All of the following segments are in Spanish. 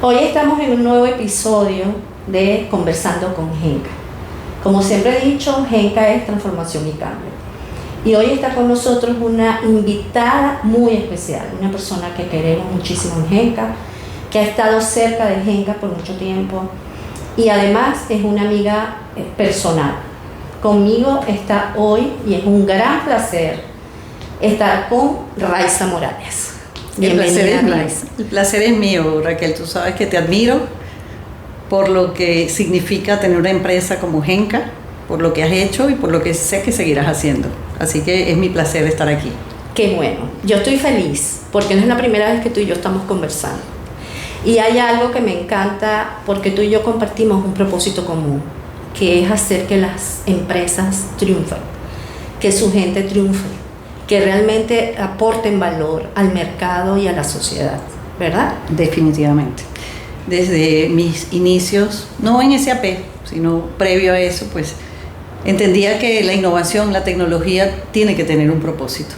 Hoy estamos en un nuevo episodio de Conversando con Genca. Como siempre he dicho, Genca es transformación y cambio. Y hoy está con nosotros una invitada muy especial, una persona que queremos muchísimo en Genca, que ha estado cerca de Genca por mucho tiempo y además es una amiga personal. Conmigo está hoy y es un gran placer estar con Raiza Morales. El placer es mío, Raquel. Tú sabes que te admiro por lo que significa tener una empresa como Genca, por lo que has hecho y por lo que sé que seguirás haciendo. Así que es mi placer estar aquí. Qué bueno. Yo estoy feliz porque no es la primera vez que tú y yo estamos conversando. Y hay algo que me encanta porque tú y yo compartimos un propósito común, que es hacer que las empresas triunfen, que su gente triunfe, que realmente aporten valor al mercado y a la sociedad, ¿verdad? Definitivamente. Desde mis inicios, no en SAP, sino previo a eso, pues entendía que la innovación, la tecnología tiene que tener un propósito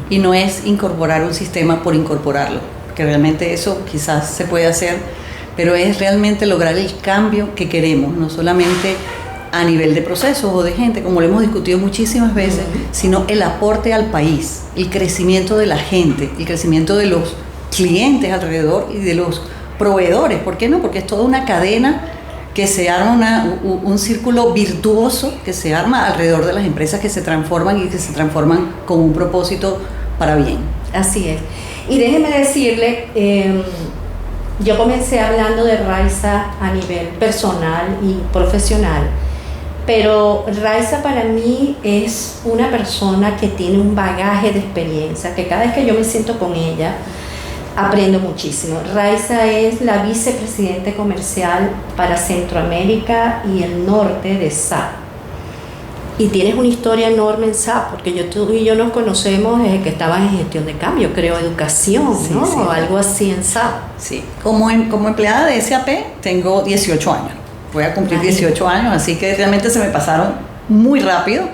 y no es incorporar un sistema por incorporarlo, que realmente eso quizás se puede hacer, pero es realmente lograr el cambio que queremos, no solamente a nivel de procesos o de gente, como lo hemos discutido muchísimas veces, sino el aporte al país, el crecimiento de la gente, el crecimiento de los clientes alrededor y de los proveedores. ¿Por qué no? Porque es toda una cadena que se arma, un círculo virtuoso que se arma alrededor de las empresas que se transforman y que se transforman con un propósito para bien. Así es. Y déjeme decirle, yo comencé hablando de Raiza a nivel personal y profesional, pero Raiza para mí es una persona que tiene un bagaje de experiencia, que cada vez que yo me siento con ella, aprendo muchísimo. Raiza es la vicepresidente comercial para Centroamérica y el norte de SAP. Y tienes una historia enorme en SAP, porque tú y yo nos conocemos desde que estabas en gestión de cambio, creo, educación, sí, ¿no? Sí. O algo así en SAP. Sí, como empleada de SAP tengo 18 años. Voy a cumplir 18 años, así que realmente se me pasaron muy rápido,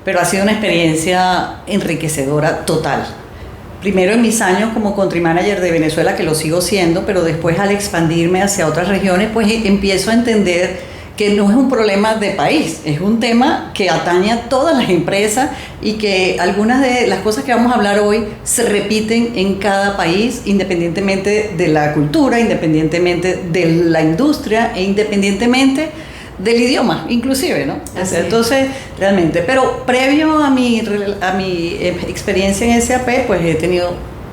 pero ha sido una experiencia enriquecedora total. Primero en mis años como country manager de Venezuela, que lo sigo siendo, pero después al expandirme hacia otras regiones, pues empiezo a entender que no es un problema de país, es un tema que atañe a todas las empresas y que algunas de las cosas que vamos a hablar hoy se repiten en cada país, independientemente de la cultura, independientemente de la industria e independientemente del idioma, inclusive, ¿no? Entonces, realmente, pero previo a mi experiencia en SAP, pues he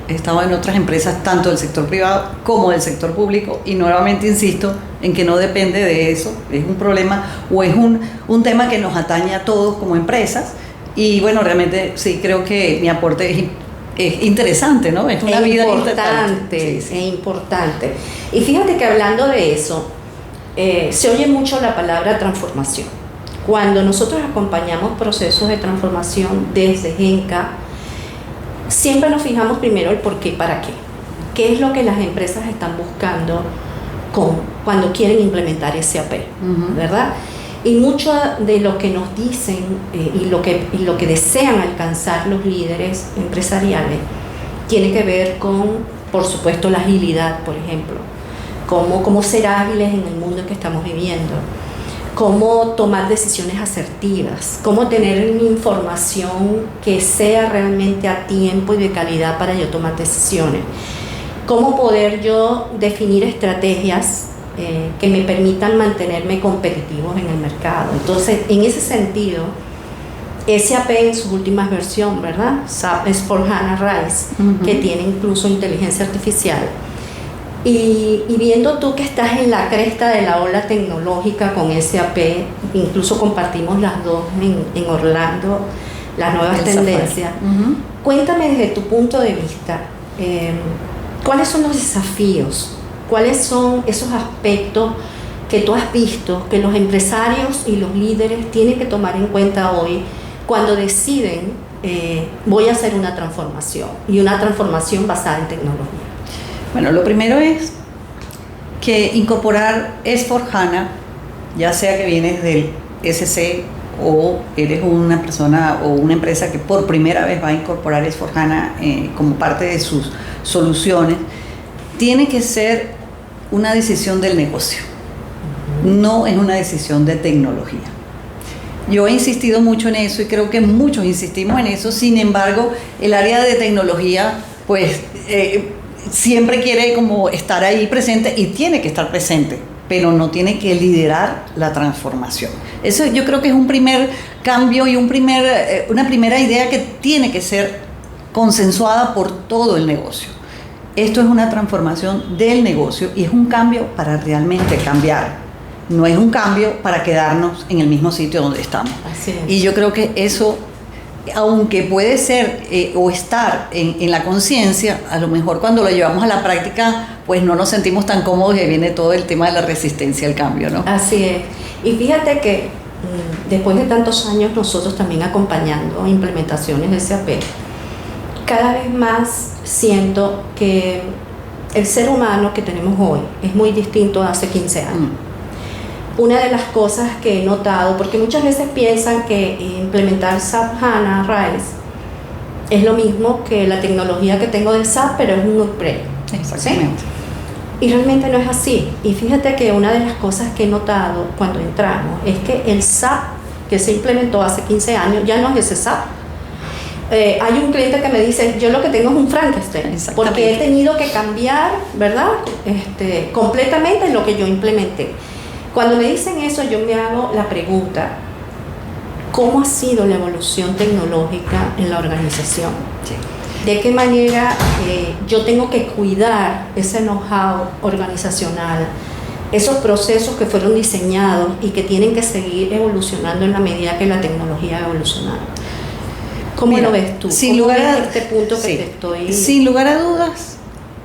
estado en otras empresas, tanto del sector privado como del sector público, y nuevamente insisto en que no depende de eso, es un problema o es un tema que nos atañe a todos como empresas, y bueno, realmente sí creo que mi aporte es interesante, ¿no? Es una vida importante, sí. Es importante. Y fíjate que hablando de eso, se oye mucho la palabra transformación. Cuando nosotros acompañamos procesos de transformación desde Genca, siempre nos fijamos primero el por qué, para qué. ¿Qué es lo que las empresas están buscando cuando quieren implementar SAP? ¿Verdad? Y mucho de lo que nos dicen y lo que desean alcanzar los líderes empresariales tiene que ver con, por supuesto, la agilidad, por ejemplo. Cómo ser ágiles en el mundo en que estamos viviendo, cómo tomar decisiones asertivas, cómo tener una información que sea realmente a tiempo y de calidad para yo tomar decisiones, cómo poder yo definir estrategias que me permitan mantenerme competitivos en el mercado. Entonces, en ese sentido, SAP en sus últimas versiones, ¿verdad? SAP S/4HANA RISE, que tiene incluso inteligencia artificial. Y viendo tú que estás en la cresta de la ola tecnológica con SAP, incluso compartimos las dos en Orlando, las nuevas tendencias. Cuéntame desde tu punto de vista, ¿cuáles son los desafíos? ¿Cuáles son esos aspectos que tú has visto que los empresarios y los líderes tienen que tomar en cuenta hoy cuando deciden voy a hacer una transformación y una transformación basada en tecnología? Bueno, lo primero es que incorporar S/4HANA, ya sea que vienes del SC o eres una persona o una empresa que por primera vez va a incorporar S/4HANA como parte de sus soluciones, tiene que ser una decisión del negocio, no es una decisión de tecnología. Yo he insistido mucho en eso y creo que muchos insistimos en eso. Sin embargo, el área de tecnología pues siempre quiere como estar ahí presente y tiene que estar presente, pero no tiene que liderar la transformación. Eso yo creo que es un primer cambio y una primera idea que tiene que ser consensuada por todo el negocio. Esto es una transformación del negocio y es un cambio para realmente cambiar. No es un cambio para quedarnos en el mismo sitio donde estamos. Así es. Y yo creo que eso, aunque puede ser o estar en la conciencia, a lo mejor cuando lo llevamos a la práctica, pues no nos sentimos tan cómodos y viene todo el tema de la resistencia al cambio, ¿no? Así es. Y fíjate que después de tantos años nosotros también acompañando implementaciones de SAP, cada vez más siento que el ser humano que tenemos hoy es muy distinto a hace 15 años. Una de las cosas que he notado, porque muchas veces piensan que implementar SAP HANA RISE es lo mismo que la tecnología que tengo de SAP, pero es un upgrade. Exactamente. ¿Sí? Y realmente no es así. Y fíjate que una de las cosas que he notado cuando entramos es que el SAP que se implementó hace 15 años ya no es ese SAP. Hay un cliente que me dice, yo lo que tengo es un Frankenstein, porque he tenido que cambiar, ¿verdad? Completamente lo que yo implementé. Cuando me dicen eso, yo me hago la pregunta, ¿cómo ha sido la evolución tecnológica en la organización? Sí. ¿De qué manera yo tengo que cuidar ese know-how organizacional, esos procesos que fueron diseñados y que tienen que seguir evolucionando en la medida que la tecnología ha evolucionado? ¿Cómo lo ves tú? Sin lugar a este punto que te estoy... Sin lugar a dudas,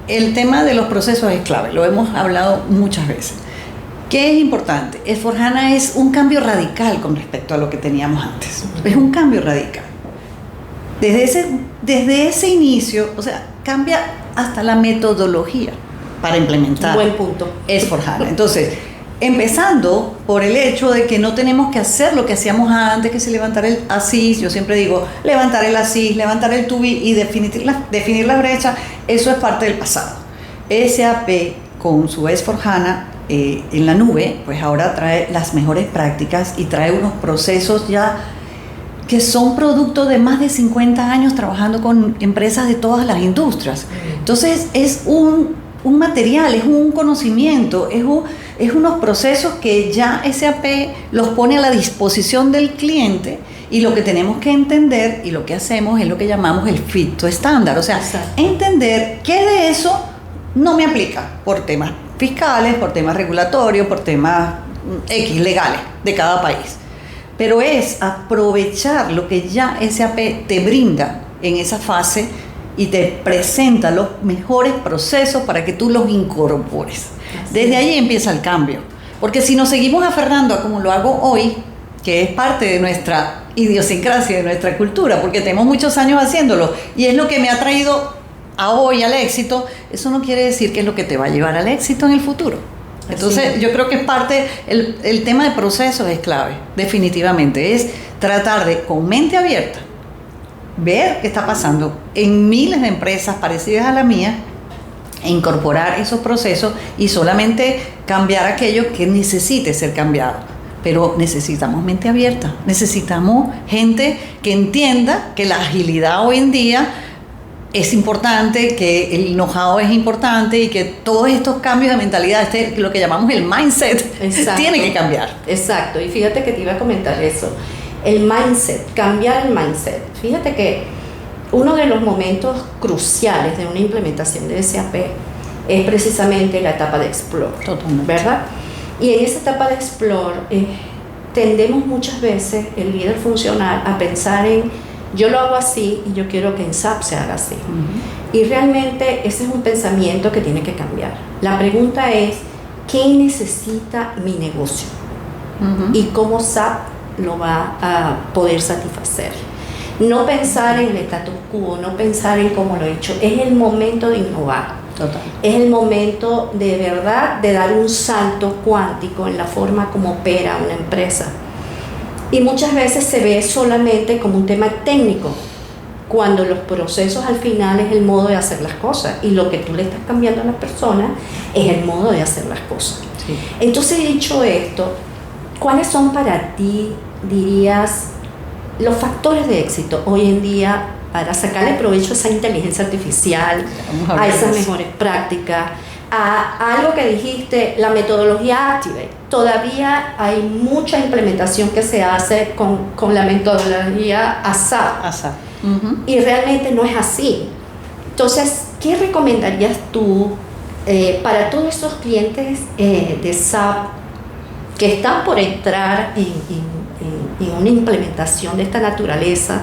el tema de los procesos es clave, lo hemos hablado muchas veces. ¿Qué es importante? S/4HANA es un cambio radical con respecto a lo que teníamos antes. Es un cambio radical. Desde ese inicio, o sea, cambia hasta la metodología para implementar. Buen punto. S/4HANA. Entonces, empezando por el hecho de que no tenemos que hacer lo que hacíamos antes, que se levantar el ASIS, yo siempre digo, levantar el ASIS, levantar el TUBI y definir la brecha, eso es parte del pasado. SAP con su S/4HANA en la nube, pues ahora trae las mejores prácticas y trae unos procesos ya que son producto de más de 50 años trabajando con empresas de todas las industrias. Entonces es un material, es un conocimiento, es unos procesos que ya SAP los pone a la disposición del cliente, y lo que tenemos que entender y lo que hacemos es lo que llamamos el fit to estándar, o sea, entender qué de eso no me aplica por temas fiscales, por temas regulatorios, por temas X legales de cada país. Pero es aprovechar lo que ya SAP te brinda en esa fase y te presenta los mejores procesos para que tú los incorpores. Desde ahí empieza el cambio. Porque si nos seguimos aferrando a como lo hago hoy, que es parte de nuestra idiosincrasia, de nuestra cultura, porque tenemos muchos años haciéndolo y es lo que me ha traído a hoy al éxito, eso no quiere decir que es lo que te va a llevar al éxito en el futuro. Entonces yo creo que es parte, el tema de procesos es clave, definitivamente, es tratar de, con mente abierta, ver qué está pasando en miles de empresas parecidas a la mía e incorporar esos procesos y solamente cambiar aquello que necesite ser cambiado. Pero necesitamos mente abierta, necesitamos gente que entienda que la agilidad hoy en día es importante, que el know-how es importante y que todos estos cambios de mentalidad, lo que llamamos el mindset, tiene que cambiar. Exacto, y fíjate que te iba a comentar eso, el mindset, cambiar el mindset. Fíjate que uno de los momentos cruciales de una implementación de SAP es precisamente la etapa de Explore, totalmente, ¿verdad? Y en esa etapa de Explore tendemos muchas veces, el líder funcional, a pensar en yo lo hago así y yo quiero que en SAP se haga así. Y realmente ese es un pensamiento que tiene que cambiar. La pregunta es, ¿qué necesita mi negocio? Y cómo SAP lo va a poder satisfacer. No pensar en el status quo, no pensar en cómo lo he hecho. Es el momento de innovar. Total. Es el momento de verdad de dar un salto cuántico en la forma como opera una empresa. Y muchas veces se ve solamente como un tema técnico, cuando los procesos al final es el modo de hacer las cosas y lo que tú le estás cambiando a las personas es el modo de hacer las cosas. Sí. Entonces, dicho esto, ¿cuáles son para ti, dirías, los factores de éxito hoy en día para sacarle provecho a esa inteligencia artificial, a esas mejores prácticas, a algo que dijiste, la metodología Activate? Todavía hay mucha implementación que se hace con la metodología ASAP. Y realmente no es así. Entonces, ¿qué recomendarías tú para todos esos clientes de SAP que están por entrar en una implementación de esta naturaleza?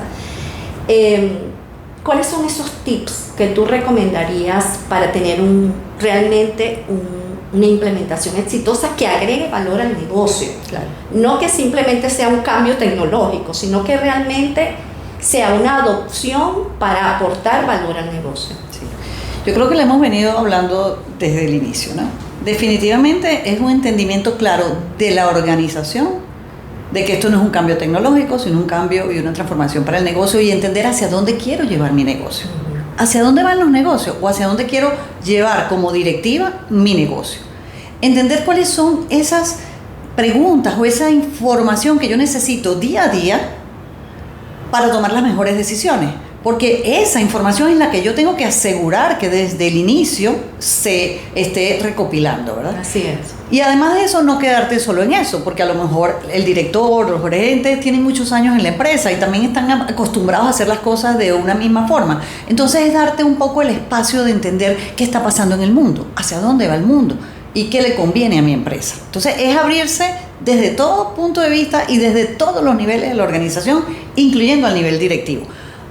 ¿Cuáles son esos tips que tú recomendarías para tener realmente una implementación exitosa que agregue valor al negocio? Claro. No que simplemente sea un cambio tecnológico, sino que realmente sea una adopción para aportar valor al negocio. Sí. Yo creo que le hemos venido hablando desde el inicio, ¿no? Definitivamente es un entendimiento claro de la organización, de que esto no es un cambio tecnológico, sino un cambio y una transformación para el negocio, y entender hacia dónde quiero llevar mi negocio, hacia dónde van los negocios o hacia dónde quiero llevar como directiva mi negocio. Entender cuáles son esas preguntas o esa información que yo necesito día a día para tomar las mejores decisiones, porque esa información es la que yo tengo que asegurar que desde el inicio se esté recopilando, ¿verdad? Así es. Y además de eso, no quedarte solo en eso, porque a lo mejor el director, los gerentes tienen muchos años en la empresa y también están acostumbrados a hacer las cosas de una misma forma. Entonces es darte un poco el espacio de entender qué está pasando en el mundo, hacia dónde va el mundo y qué le conviene a mi empresa. Entonces es abrirse desde todo punto de vista y desde todos los niveles de la organización, incluyendo al nivel directivo.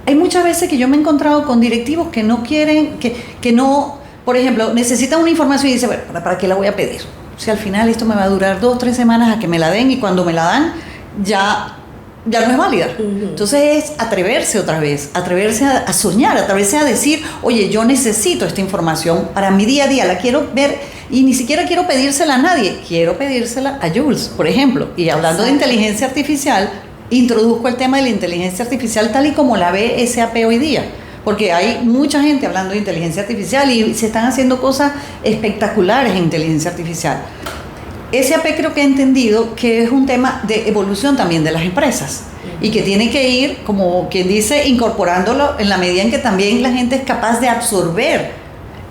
Hay muchas veces que yo me he encontrado con directivos que no quieren, que no, por ejemplo, necesitan una información y dicen, bueno, ¿para qué la voy a pedir? Si al final esto me va a durar 2 o 3 semanas a que me la den, y cuando me la dan ya no es válida. Entonces es atreverse otra vez, atreverse a soñar, atreverse a decir, oye, yo necesito esta información para mi día a día, la quiero ver, y ni siquiera quiero pedírsela a nadie, quiero pedírsela a Jules, por ejemplo. Y hablando de inteligencia artificial, introduzco el tema de la inteligencia artificial tal y como la ve SAP hoy día, porque hay mucha gente hablando de inteligencia artificial y se están haciendo cosas espectaculares en inteligencia artificial. SAP creo que ha entendido que es un tema de evolución también de las empresas y que tiene que ir, como quien dice, incorporándolo en la medida en que también la gente es capaz de absorber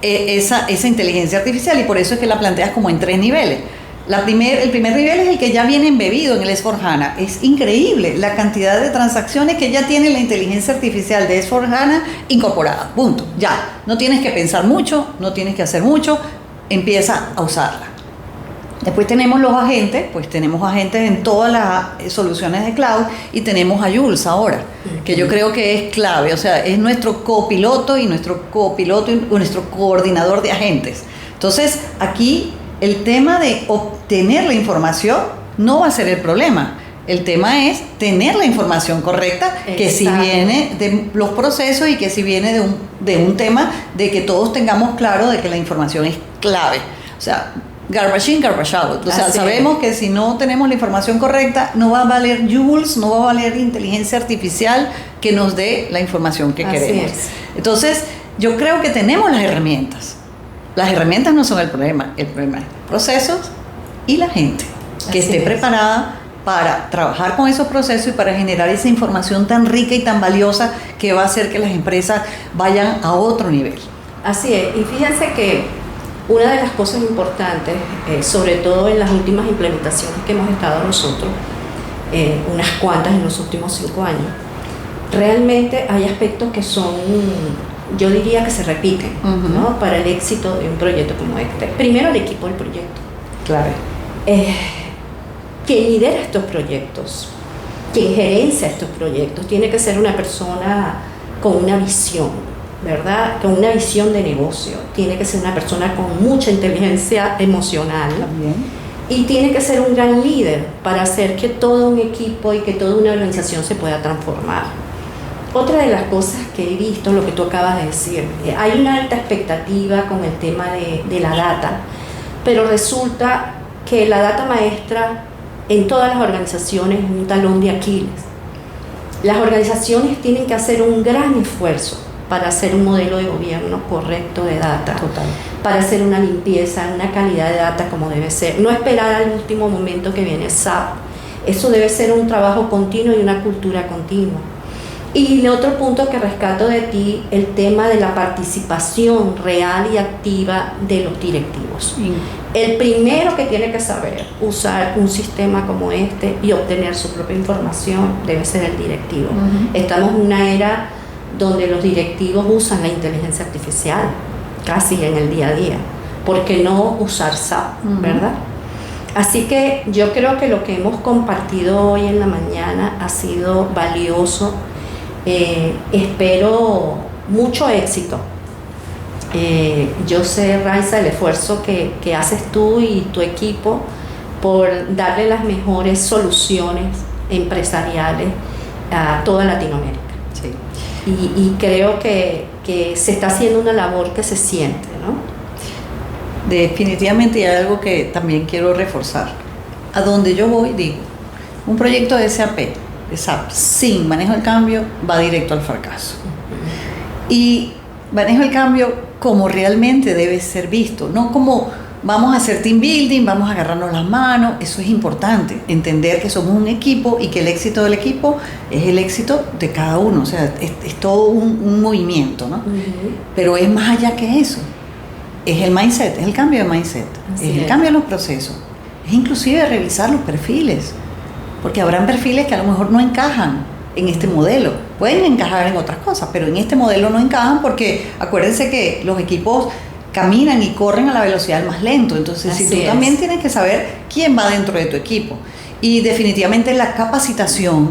esa inteligencia artificial, y por eso es que la planteas como en 3 niveles. El primer nivel es el que ya viene embebido en el S/4HANA. Es increíble la cantidad de transacciones que ya tiene la inteligencia artificial de S/4HANA incorporada. Punto. Ya. No tienes que pensar mucho, no tienes que hacer mucho, empieza a usarla. Después tenemos los agentes, pues tenemos agentes en todas las soluciones de cloud, y tenemos a Jules ahora, que yo creo que es clave, o sea, es nuestro copiloto y nuestro coordinador de agentes. Entonces, aquí el tema de obtener la información no va a ser el problema. El tema es tener la información correcta. Exacto. Que si viene de los procesos y que si viene de un tema de que todos tengamos claro de que la información es clave. O sea, garbage in, garbage out. O sea, sabemos que si no tenemos la información correcta, no va a valer Jules, no va a valer inteligencia artificial que nos dé la información que queremos. Entonces, yo creo que tenemos las herramientas. Las herramientas no son el problema es procesos y la gente que esté preparada para trabajar con esos procesos y para generar esa información tan rica y tan valiosa que va a hacer que las empresas vayan a otro nivel. Así es, y fíjense que una de las cosas importantes, sobre todo en las últimas implementaciones que hemos estado nosotros, unas cuantas en los últimos 5 años, realmente hay aspectos que son, yo diría que se repiten, ¿no? Para el éxito de un proyecto como este. Primero, el equipo del proyecto. Claro. Quien lidera estos proyectos, quien gerencia estos proyectos, tiene que ser una persona con una visión, ¿verdad? Con una visión de negocio. Tiene que ser una persona con mucha inteligencia emocional. También. Y tiene que ser un gran líder para hacer que todo un equipo y que toda una organización se pueda transformar. Otra de las cosas que he visto, lo que tú acabas de decir, hay una alta expectativa con el tema de la data, pero resulta que la data maestra en todas las organizaciones es un talón de Aquiles. Las organizaciones tienen que hacer un gran esfuerzo para hacer un modelo de gobierno correcto de data, Total. para hacer una limpieza, una calidad de data como debe ser. No esperar al último momento que viene SAP. Eso debe ser un trabajo continuo y una cultura continua. Y el otro punto que rescato de ti, el tema de la participación real y activa de los directivos. Sí. El primero que tiene que saber usar un sistema como este y obtener su propia información debe ser el directivo. Estamos en una era donde los directivos usan la inteligencia artificial casi en el día a día. ¿Por qué no usar SAP, verdad? Así que yo creo que lo que hemos compartido hoy en la mañana ha sido valioso. Espero mucho éxito. Yo sé, Raiza, el esfuerzo que haces tú y tu equipo por darle las mejores soluciones empresariales a toda Latinoamérica. Sí. Y creo que se está haciendo una labor que se siente, ¿no? Definitivamente hay algo que también quiero reforzar. A donde yo voy, digo, un proyecto de SAP sin manejo del cambio va directo al fracaso. Y manejo del cambio como realmente debe ser visto, no como vamos a hacer team building, vamos a agarrarnos las manos. Eso es importante, entender que somos un equipo y que el éxito del equipo es el éxito de cada uno, o sea, es todo un movimiento, ¿no? Pero es más allá que eso, es el mindset, es el cambio de mindset, es el cambio de los procesos, es inclusive revisar los perfiles, porque habrán perfiles que a lo mejor no encajan en este modelo, pueden encajar en otras cosas, pero en este modelo no encajan porque acuérdense que los equipos caminan y corren a la velocidad más lento, entonces si tú también tienes que saber quién va dentro de tu equipo. Y definitivamente la capacitación,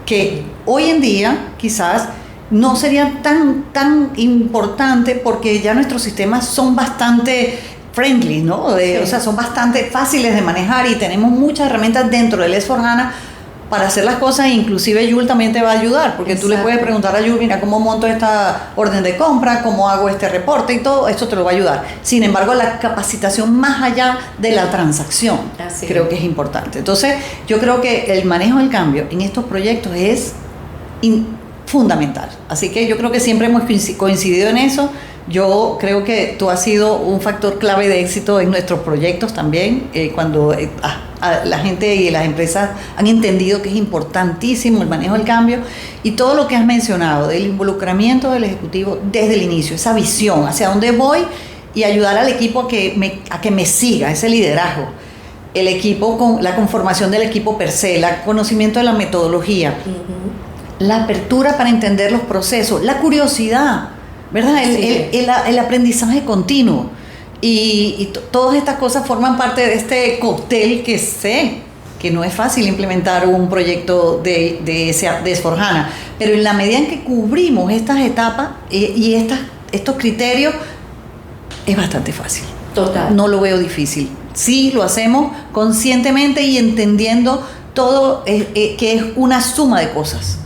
que hoy en día quizás no sería tan importante porque ya nuestros sistemas son bastante friendly, ¿no? O sea, son bastante fáciles de manejar y tenemos muchas herramientas dentro del S/4HANA para hacer las cosas, inclusive Yul también te va a ayudar, porque tú le puedes preguntar a Yul, mira, ¿cómo monto esta orden de compra? ¿Cómo hago este reporte? Y todo esto te lo va a ayudar. Sin embargo, la capacitación más allá de la transacción, creo que es importante. Entonces, yo creo que el manejo del cambio en estos proyectos es fundamental. Así que yo creo que siempre hemos coincidido en eso. Yo creo que tú has sido un factor clave de éxito en nuestros proyectos también, cuando la gente y las empresas han entendido que es importantísimo el manejo del cambio y todo lo que has mencionado, del involucramiento del ejecutivo desde el inicio, esa visión, hacia dónde voy y ayudar al equipo a que me siga, ese liderazgo. El equipo, con la conformación del equipo per se, el conocimiento de la metodología, la apertura para entender los procesos, la curiosidad, ¿verdad? El aprendizaje continuo y todas estas cosas forman parte de este cóctel que sé que no es fácil implementar un proyecto de S/4HANA, pero en la medida en que cubrimos estas etapas y estos criterios es bastante fácil. Total. No lo veo difícil. Sí, lo hacemos conscientemente y entendiendo todo que es una suma de cosas.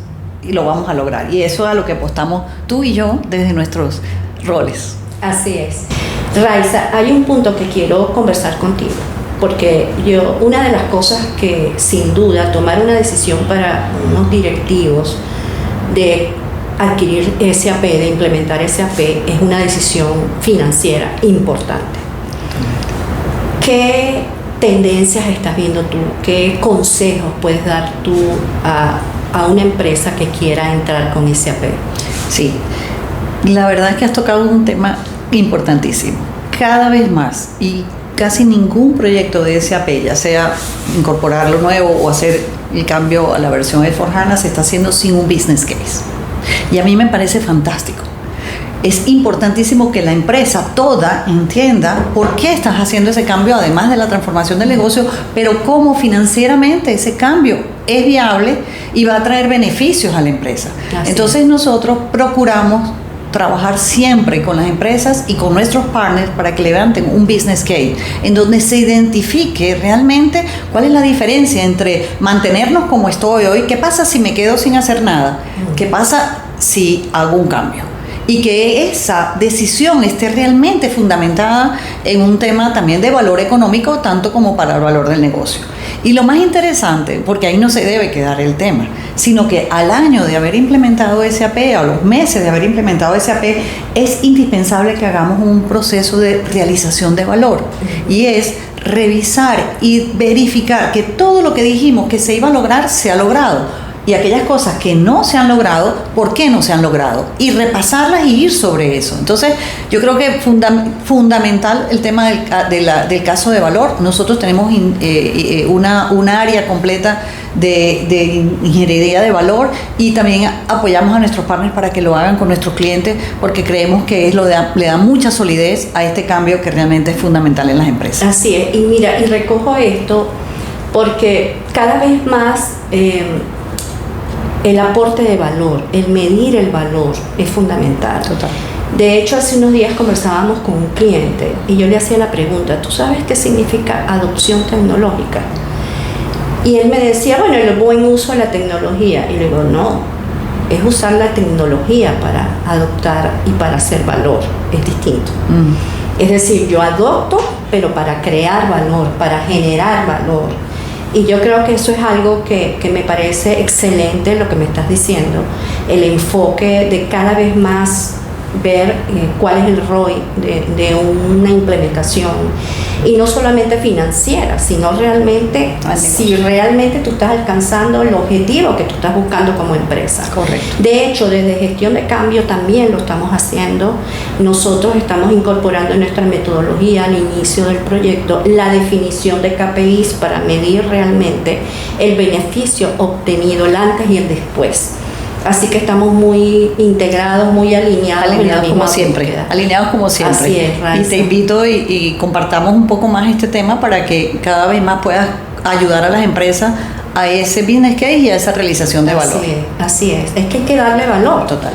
Y lo vamos a lograr. Y eso es a lo que apostamos tú y yo desde nuestros roles. Así es. Raiza, hay un punto que quiero conversar contigo, porque una de las cosas que sin duda tomar una decisión para unos directivos de adquirir SAP, de implementar SAP, es una decisión financiera importante. ¿Qué tendencias estás viendo tú? ¿Qué consejos puedes dar tú a una empresa que quiera entrar con SAP? Sí, la verdad es que has tocado un tema importantísimo. Cada vez más, y casi ningún proyecto de SAP, ya sea incorporar lo nuevo o hacer el cambio a la versión S/4HANA, se está haciendo sin un business case. Y a mí me parece fantástico. Es importantísimo que la empresa toda entienda por qué estás haciendo ese cambio, además de la transformación del negocio, pero cómo financieramente ese cambio es viable y va a traer beneficios a la empresa. Entonces nosotros procuramos trabajar siempre con las empresas y con nuestros partners para que levanten un business case en donde se identifique realmente cuál es la diferencia entre mantenernos como estoy hoy, qué pasa si me quedo sin hacer nada, qué pasa si hago un cambio, y que esa decisión esté realmente fundamentada en un tema también de valor económico, tanto como para el valor del negocio. Y lo más interesante, porque ahí no se debe quedar el tema, sino que al año de haber implementado SAP, a los meses de haber implementado SAP, es indispensable que hagamos un proceso de realización de valor. Y es revisar y verificar que todo lo que dijimos que se iba a lograr, se ha logrado. Y aquellas cosas que no se han logrado, ¿por qué no se han logrado? Y repasarlas y ir sobre eso. Entonces, yo creo que fundamental el tema del caso de valor. Nosotros tenemos una área completa de ingeniería de valor y también apoyamos a nuestros partners para que lo hagan con nuestros clientes porque creemos que le da mucha solidez a este cambio que realmente es fundamental en las empresas. Así es. Y mira, y recojo esto porque cada vez más el aporte de valor, el medir el valor es fundamental. Total. De hecho, hace unos días conversábamos con un cliente y yo le hacía la pregunta, ¿tú sabes qué significa adopción tecnológica? Y él me decía, bueno, el buen uso de la tecnología. Y le digo, no, es usar la tecnología para adoptar y para hacer valor, es distinto. Es decir, yo adopto, pero para crear valor, para generar valor. Y yo creo que eso es algo que me parece excelente lo que me estás diciendo, el enfoque de cada vez más ver cuál es el ROI de una implementación y no solamente financiera, sino realmente si realmente tú estás alcanzando el objetivo que tú estás buscando como empresa. Correcto. De hecho, desde gestión de cambio también lo estamos haciendo. Nosotros estamos incorporando en nuestra metodología al inicio del proyecto la definición de KPIs para medir realmente el beneficio obtenido, el antes y el después. Así que estamos muy integrados, muy alineados como siempre. Alineados como siempre. Así es, Raiza. Y te invito y compartamos un poco más este tema para que cada vez más puedas ayudar a las empresas a ese business case y a esa realización de valor. Así es. Es que hay que darle valor. Total.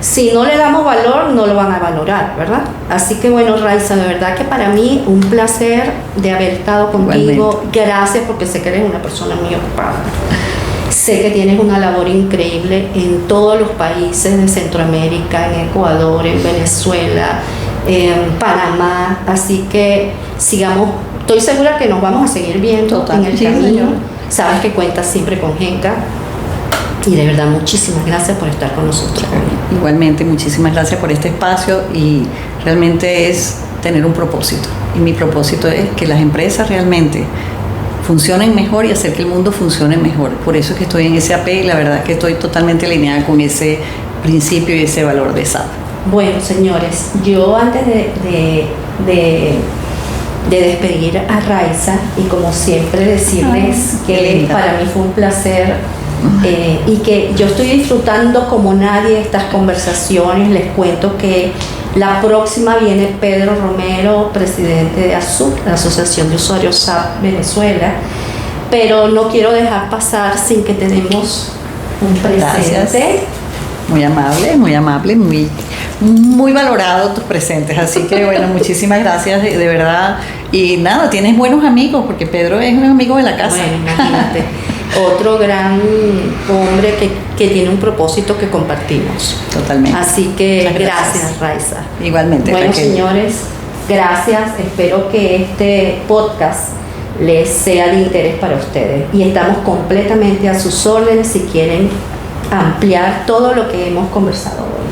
Si no le damos valor, no lo van a valorar, ¿verdad? Así que bueno, Raiza, de verdad que para mí un placer de haber estado contigo. Igualmente. Gracias porque sé que eres una persona muy ocupada. Sé que tienes una labor increíble en todos los países de Centroamérica, en Ecuador, en Venezuela, en Panamá. Así que sigamos, estoy segura que nos vamos a seguir viendo en el camino. Señor. Sabes que cuentas siempre con Genca. Y de verdad, muchísimas gracias por estar con nosotros. Igualmente, muchísimas gracias por este espacio y realmente es tener un propósito. Y mi propósito es que las empresas realmente funcionen mejor y hacer que el mundo funcione mejor. Por eso es que estoy en SAP y la verdad es que estoy totalmente alineada con ese principio y ese valor de SAP. Bueno, señores, yo antes de despedir a Raiza y como siempre decirles que para mí fue un placer y que yo estoy disfrutando como nadie estas conversaciones. Les cuento que la próxima viene Pedro Romero, presidente de ASUC, la Asociación de Usuarios SAP Venezuela, pero no quiero dejar pasar sin que tenemos un presente. Gracias. Muy amable, muy valorado tus presentes, así que bueno, muchísimas gracias de verdad. Y nada, tienes buenos amigos, porque Pedro es un amigo de la casa. Bueno, imagínate. Otro gran hombre que tiene un propósito que compartimos. Totalmente. Así que gracias, Raiza. Igualmente. Bueno, Raquel. señores, gracias. Espero que este podcast les sea de interés para ustedes. Y estamos completamente a sus órdenes si quieren ampliar todo lo que hemos conversado hoy.